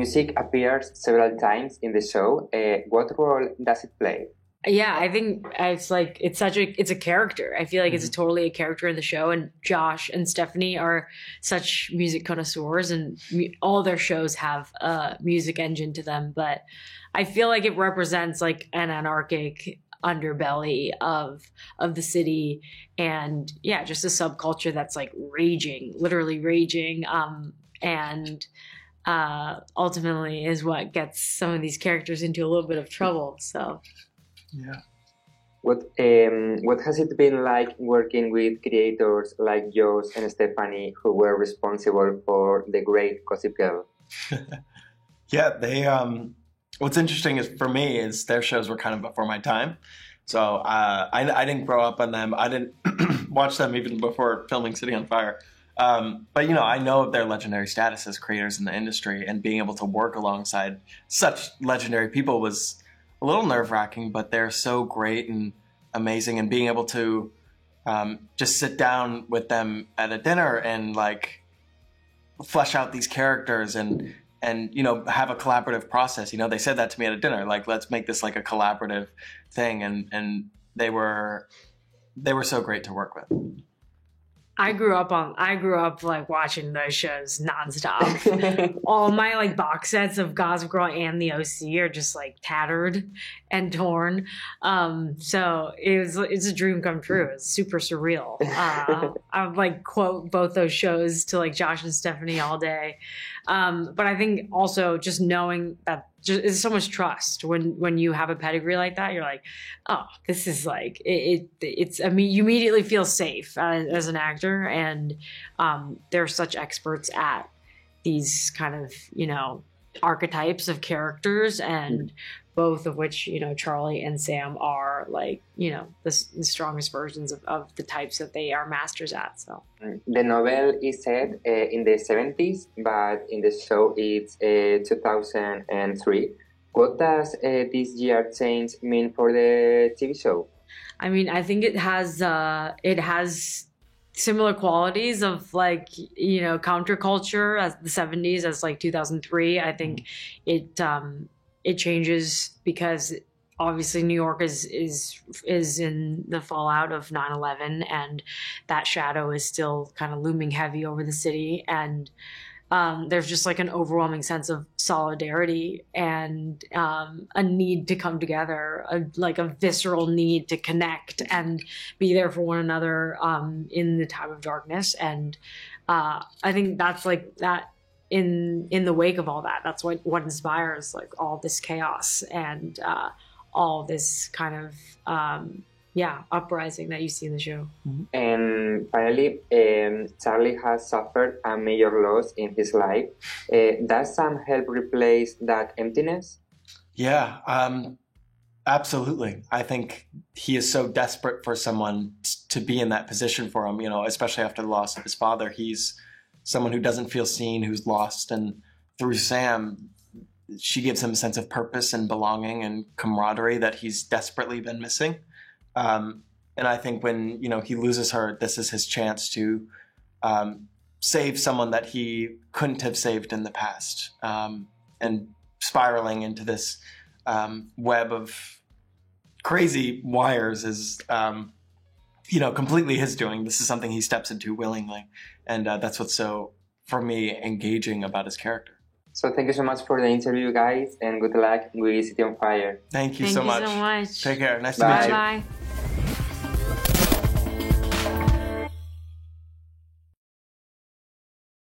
Music appears several times in the show. What role does it play? Yeah, I think it's a character. I feel like it's totally a character in the show, and Josh and Stephanie are such music connoisseurs, and all their shows have a music engine to them. But I feel like it represents like an anarchic underbelly of the city, and yeah, just a subculture that's like raging, literally raging, and ultimately is what gets some of these characters into a little bit of trouble. So. Yeah. What has it been like working with creators like Josh and Stephanie, who were responsible for the great Gossip Girl? Yeah, they. What's interesting is for me is their shows were kind of before my time, so I didn't grow up on them. I didn't watch them even before filming City on Fire. But you know, I know of their legendary status as creators in the industry, and being able to work alongside such legendary people was a little nerve-wracking, but they're so great and amazing, and being able to just sit down with them at a dinner and like flesh out these characters and you know, have a collaborative process. You know, they said that to me at a dinner, like, let's make this like a collaborative thing, and they were so great to work with. I grew up like watching those shows nonstop. All my like box sets of Gossip Girl and the OC are just like tattered and torn. So it's a dream come true. It's super surreal. I would like quote both those shows to like Josh and Stephanie all day. But I think also just knowing that it's so much trust when you have a pedigree like that. You're like, oh, this is like it's. I mean, you immediately feel safe as an actor, and they're such experts at these kind of, you know, archetypes of characters, and both of which, you know, Charlie and Sam are like, you know, the strongest versions of the types that they are masters at. So the novel is set in the 70s, but in the show it's 2003. What does this year change mean for the TV show? I mean, I think it has similar qualities of like, you know, counterculture as the 70s as like 2003. I think it changes because obviously New York is in the fallout of 9/11, and that shadow is still kind of looming heavy over the city, and there's just like an overwhelming sense of solidarity and a need to come together, like a visceral need to connect and be there for one another in the time of darkness. And I think that's like that. In the wake of all that, that's what inspires like all this chaos and all this kind of uprising that you see in the show. And finally, Charlie has suffered a major loss in his life. Does Sam help replace that emptiness? Yeah, absolutely. I think he is so desperate for someone to be in that position for him, you know, especially after the loss of his father. He's someone who doesn't feel seen, who's lost, and through Sam, she gives him a sense of purpose and belonging and camaraderie that he's desperately been missing. And I think when, you know, he loses her, this is his chance to save someone that he couldn't have saved in the past, and spiraling into this web of crazy wires is, you know, completely his doing. This is something he steps into willingly. And that's what's so, for me, engaging about his character. So thank you so much for the interview, guys, and good luck with City on Fire. Thank you so much. Thank you so much. Take care. Nice Bye. to meet you. Bye-bye.